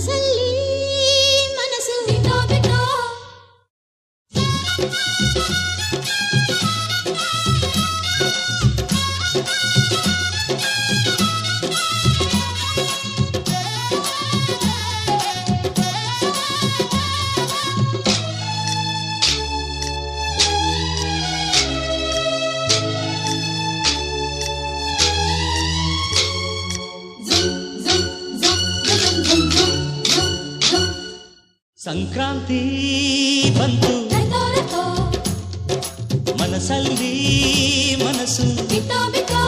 ಮನಸಲ್ಲಿ ಮನಸ್ಸು ಬಿಟ್ಟೋ ಬಿಟ್ಟೋ ಸಂಕ್ರಾಂತಿ ಬಂತು ಮನಸಲ್ಲಿ ಮನಸ್ಸು ಬಿಟ್ಟೋ ಬಿಟ್ಟೋ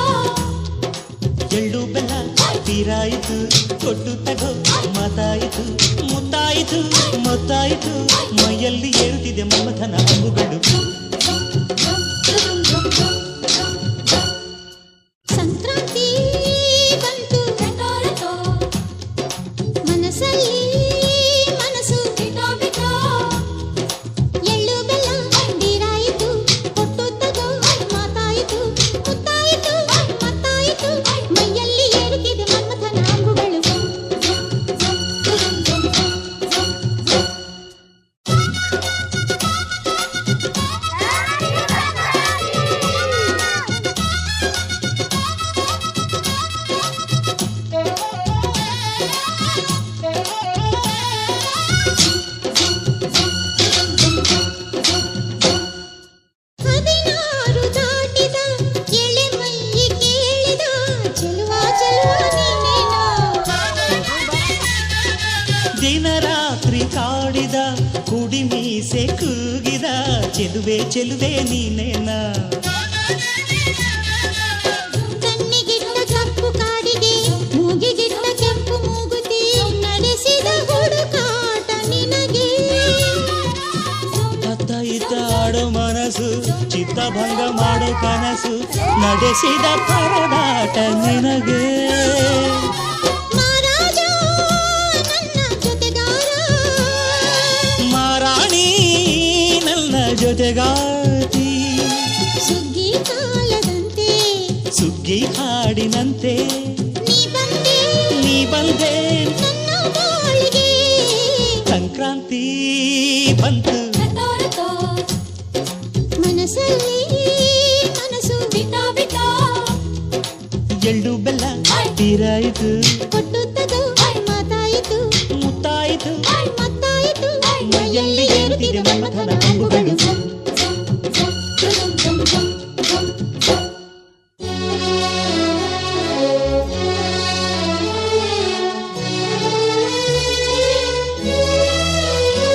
ಎಳ್ಳು ಬೆಲ್ಲ ತೀರಾಯಿತು ಕೊಟ್ಟು ತಗೋ ಮಾತಾಯಿತು ಮುತ್ತಾಯಿತು ಮೊತ್ತಾಯಿತು ಮೈಯಲ್ಲಿ ಏರುತ್ತಿದೆ ಮಮಥನ ಹಂಗುಗಳು ಸಂಕ್ರಾಂತಿ ಬಂತು ಮನಸಲ್ಲಿ ಮನಸ್ಸು ಬಿಟ್ಟೋ ಬಿಟ್ಟೋ ಎಳ್ಳು ಬೆಲ್ಲ ತೀರಾಯಿತು ಕೊಟ್ಟು ತಗೋ ಮಾತಾಯಿತು ಮುತ್ತಾಯಿತು ಮತ್ತಾಯಿತು ಮೈಯಲ್ಲಿ ಏರುತ್ತಿದೆ ಮನ್ಮಥನ ಅಂಗುಗಳು ಹದಿನಾರು ದಾಟಿದ ಎಳೆ ಮೈ ಕೇಳಿದ ಚೆಲುವ ಚೆಲುವ ನೀನೇನೋ ದಿನ ರಾತ್ರಿ ಕಾಡಿದ ಕುಡಿ ಮೀಸೆ ಕೂಗಿದ ಚೆಲುವೆ ಚೆಲುವೆ ನೀನೇನ ಕಣ್ಣಿಗಿಟ್ಟ ಕಪ್ಪು ಕಾಡಿಗೆ ಮೂಗಿಗಿಟ್ಟ ಕೆಂಪು ಮೂಗುತಿ ನಡೆಸಿದ ಹುಡುಕಾಟ ನಿನಗೆ ಅತ್ತ ಇತ್ತ ಆಡೋ ಮನಸ್ಸು ಚಿತ್ತಭಂಗ ಮಾಡೋ ಕನಸು ನಡೆಸಿದ ಪರದಾಟ ನಿನಗೆ ಮಹಾರಾಜ ನನ್ನ ಜೊತೆಗಾರ ಮಾರಾಣಿ ನನ್ನ ಜೊತೆಗಾತಿ ಸುಗ್ಗಿ ಕಾಲದಂತೆ ಸುಗ್ಗಿ ಹಾಡಿನಂತೆ ನೀ ಬಂದೆ ನನ್ನ ಬಾಳಿಗೆ ಸಂಕ್ರಾಂತಿ ಬಂತು ಮನಸಲ್ಲಿ ಮನಸ್ಸು ಬಿಟ್ಟೋ ಬಿಟ್ಟೋ ಎಳ್ಳು ಬೆಲ್ಲ ತೀರಾಯಿತು ಕೊಟ್ಟು ತಗೋ ಮಾತಾಯಿತು ಮುತ್ತಾಯಿತು ಮತ್ತಾಯಿತು ಮೈಯಲ್ಲಿ ಏರುತ್ತಿದೆ ಮನ್ಮಥನ ಅಂಬುಗಳು